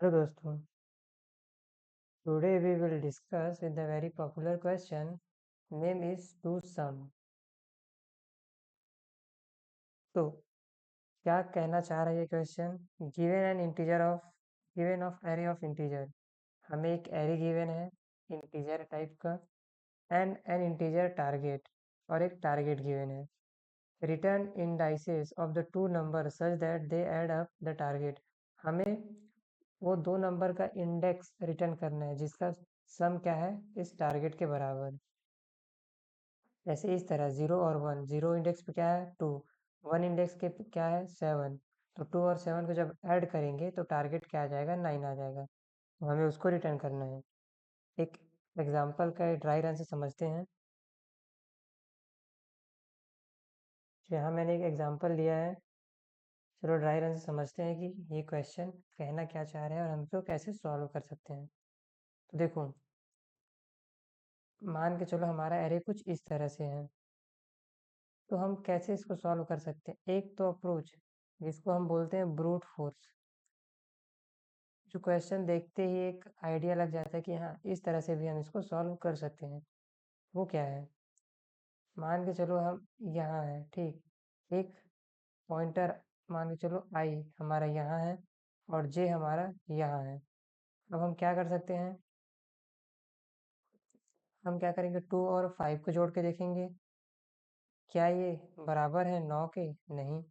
Hello दोस्तों, today we will discuss with the very popular question, name is to sum. तो क्या कहना चाह रहा है ये question? Given of array of integer, हमें एक एरे गिवन है इंटीजर टाइप का एंड एन इंटीजर टारगेट और एक टारगेट गिवन है. Return indices of the two number such that they add up the target. हमें वो दो नंबर का इंडेक्स रिटर्न करना है जिसका सम क्या है इस टारगेट के बराबर. ऐसे इस तरह 0 और 1, 0 इंडेक्स पे क्या है 2, 1 इंडेक्स के क्या है 7. तो 2 और 7 को जब ऐड करेंगे तो टारगेट क्या आ जाएगा 9 आ जाएगा. तो हमें उसको रिटर्न करना है. एक एग्जांपल का ड्राई रन से समझते हैं. तो यहाँ मैंने एक एग्जांपल लिया है. चलो ड्राई रन से समझते हैं कि ये क्वेश्चन कहना क्या चाह रहे हैं और हम इसको कैसे सॉल्व कर सकते हैं. तो देखो, मान के चलो हमारा एरे कुछ इस तरह से है. तो हम कैसे इसको सॉल्व कर सकते हैं? एक तो अप्रोच जिसको हम बोलते हैं ब्रूट फोर्स. जो क्वेश्चन देखते ही एक आइडिया लग जाता है कि हाँ इस तरह से भी हम इसको सॉल्व कर सकते हैं. वो क्या है? मान के चलो हम यहाँ है, ठीक. एक पॉइंटर मान के चलो आई हमारा यहाँ है और जे हमारा यहाँ है. अब हम क्या कर सकते हैं? हम क्या करेंगे, 2 और 5 को जोड़ के देखेंगे क्या ये बराबर है 9 के. नहीं.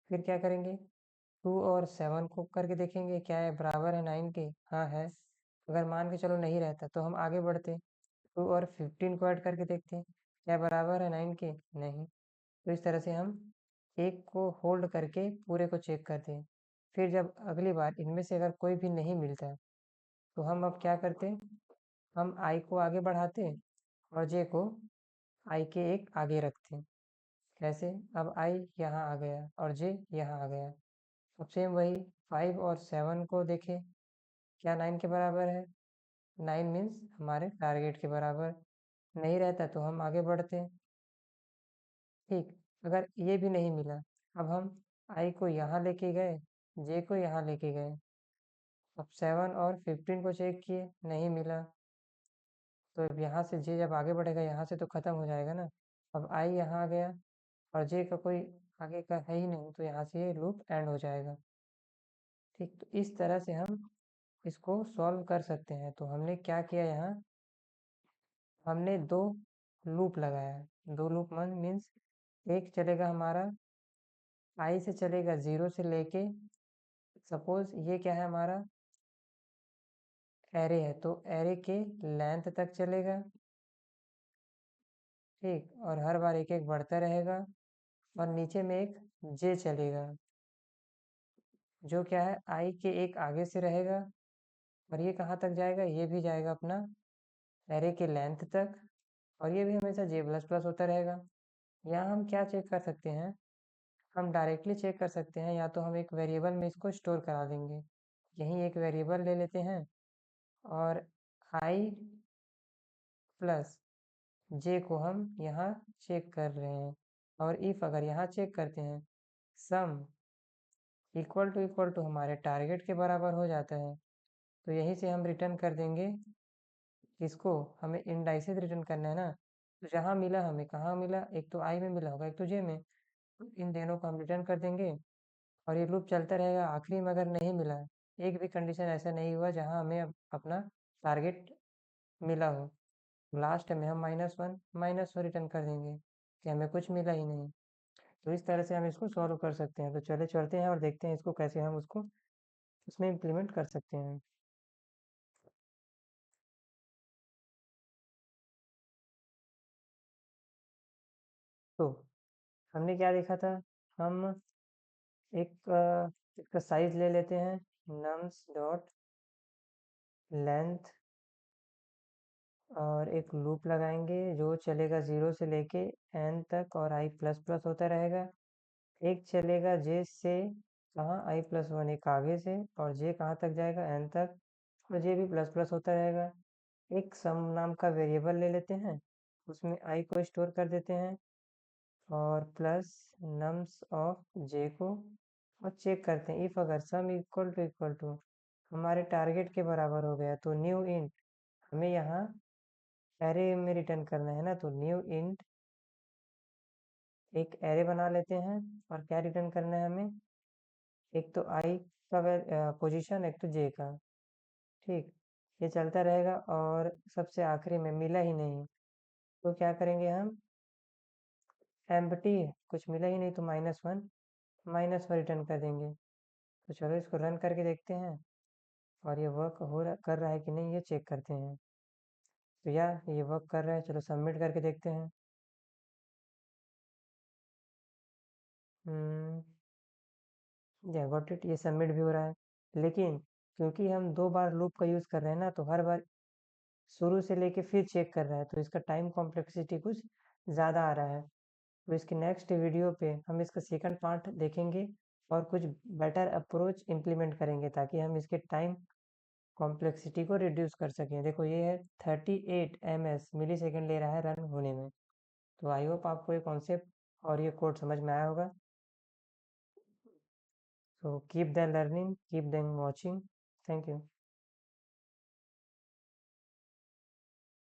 फिर क्या करेंगे, 2 और 7 को करके देखेंगे क्या है बराबर है 9 के. हाँ है. अगर मान के चलो नहीं रहता तो हम आगे बढ़ते, 2 और 15 को ऐड करके देखते हैं क्या बराबर है 9 के. नहीं. तो इस तरह से हम एक को होल्ड करके पूरे को चेक करते हैं. फिर जब अगली बार इनमें से अगर कोई भी नहीं मिलता तो हम अब क्या करते हैं, हम आई को आगे बढ़ाते और जे को आई के एक आगे रखते हैं. कैसे? अब आई यहाँ आ गया और जे यहाँ आ गया. अब सेम वही 5 और 7 को देखें क्या 9 के बराबर है. 9 मीन्स हमारे टारगेट के बराबर. नहीं रहता तो हम आगे बढ़ते हैं. ठीक. अगर ये भी नहीं मिला, अब हम आई को यहाँ लेके गए, जे को यहाँ लेके गए. अब 7 और 15 को चेक किए, नहीं मिला. तो अब यहाँ से जे जब आगे बढ़ेगा यहाँ से तो ख़त्म हो जाएगा ना. अब आई यहाँ आ गया और जे का कोई आगे का है ही नहीं तो यहाँ से ये लूप एंड हो जाएगा. ठीक. तो इस तरह से हम इसको सॉल्व कर सकते हैं. तो हमने क्या किया, यहाँ हमने दो लूप लगाया. दो लूप मीन्स एक चलेगा हमारा आई से चलेगा 0 से लेके, सपोज ये क्या है हमारा एरे है तो एरे के लेंथ तक चलेगा. ठीक. और हर बार एक एक बढ़ता रहेगा और नीचे में एक जे चलेगा जो क्या है आई के एक आगे से रहेगा. और ये कहाँ तक जाएगा, ये भी जाएगा अपना एरे के लेंथ तक और ये भी हमेशा जे प्लस प्लस होता रहेगा. यहाँ हम क्या चेक कर सकते हैं, हम डायरेक्टली चेक कर सकते हैं या तो हम एक वेरिएबल में इसको स्टोर करा देंगे. यहीं एक वेरिएबल ले लेते हैं और आई प्लस जे को हम यहाँ चेक कर रहे हैं. और इफ अगर यहाँ चेक करते हैं सम इक्वल टू हमारे टारगेट के बराबर हो जाता है तो यहीं से हम रिटर्न कर देंगे. इसको हमें इंडाइसेस रिटर्न करना है ना. तो जहाँ मिला हमें, कहाँ मिला, एक तो आई में मिला होगा एक तो जे में. तो इन दोनों को हम रिटर्न कर देंगे और ये लूप चलता रहेगा. आखिरी में अगर नहीं मिला, एक भी कंडीशन ऐसा नहीं हुआ जहाँ हमें अपना टारगेट मिला हो, लास्ट में हम -1 रिटर्न कर देंगे कि हमें कुछ मिला ही नहीं. तो इस तरह से हम इसको सॉल्व कर सकते हैं. तो चले चलते हैं और देखते हैं इसको कैसे हम उसको उसमें इम्प्लीमेंट कर सकते हैं. तो हमने क्या देखा था, हम इसका साइज ले लेते हैं नम्स डॉट लेंथ और एक लूप लगाएंगे जो चलेगा 0 से लेके n तक और i प्लस प्लस होता रहेगा. एक चलेगा जे से कहाँ i+1 एक आगे से और जे कहाँ तक जाएगा n तक और जे भी प्लस प्लस होता रहेगा. एक सम नाम का वेरिएबल ले लेते हैं, उसमें i को स्टोर कर देते हैं और प्लस नम्स ऑफ जे को और चेक करते हैं इफ अगर सम इक्वल टू हमारे टारगेट के बराबर हो गया। तो न्यू इंट हमें यहाँ एरे में रिटर्न करना है ना, तो न्यू इंट एक एरे बना लेते हैं और क्या रिटर्न करना है हमें, एक तो आई का पोजीशन, एक तो जे का। ठीक, ये चलता रहेगा और सबसे आखिरी में मिला ही नहीं तो क्या करेंगे हम, एम्प्टी कुछ मिला ही नहीं तो -1 रिटर्न कर देंगे। तो चलो इसको रन करके देखते हैं और ये वर्क कर रहा है कि नहीं ये चेक करते हैं। तो यार ये वर्क कर रहा है, चलो सबमिट करके देखते हैं। गॉट इट, ये सबमिट भी हो रहा है। लेकिन क्योंकि हम 2 बार लूप का यूज़ कर रहे हैं ना, तो हर बार शुरू से लेके फिर चेक कर रहा है, तो इसका टाइम कॉम्प्लेक्सिटी कुछ ज़्यादा आ रहा है। तो इसके नेक्स्ट वीडियो पे हम इसका सेकंड पार्ट देखेंगे और कुछ बेटर अप्रोच इम्प्लीमेंट करेंगे ताकि हम इसके टाइम कॉम्प्लेक्सिटी को रिड्यूस कर सकें। देखो ये है 38 मिली सेकेंड ले रहा है रन होने में। तो आई होप आपको ये कॉन्सेप्ट और ये कोड समझ में आया होगा। So keep them learning, keep them watching. Thank you.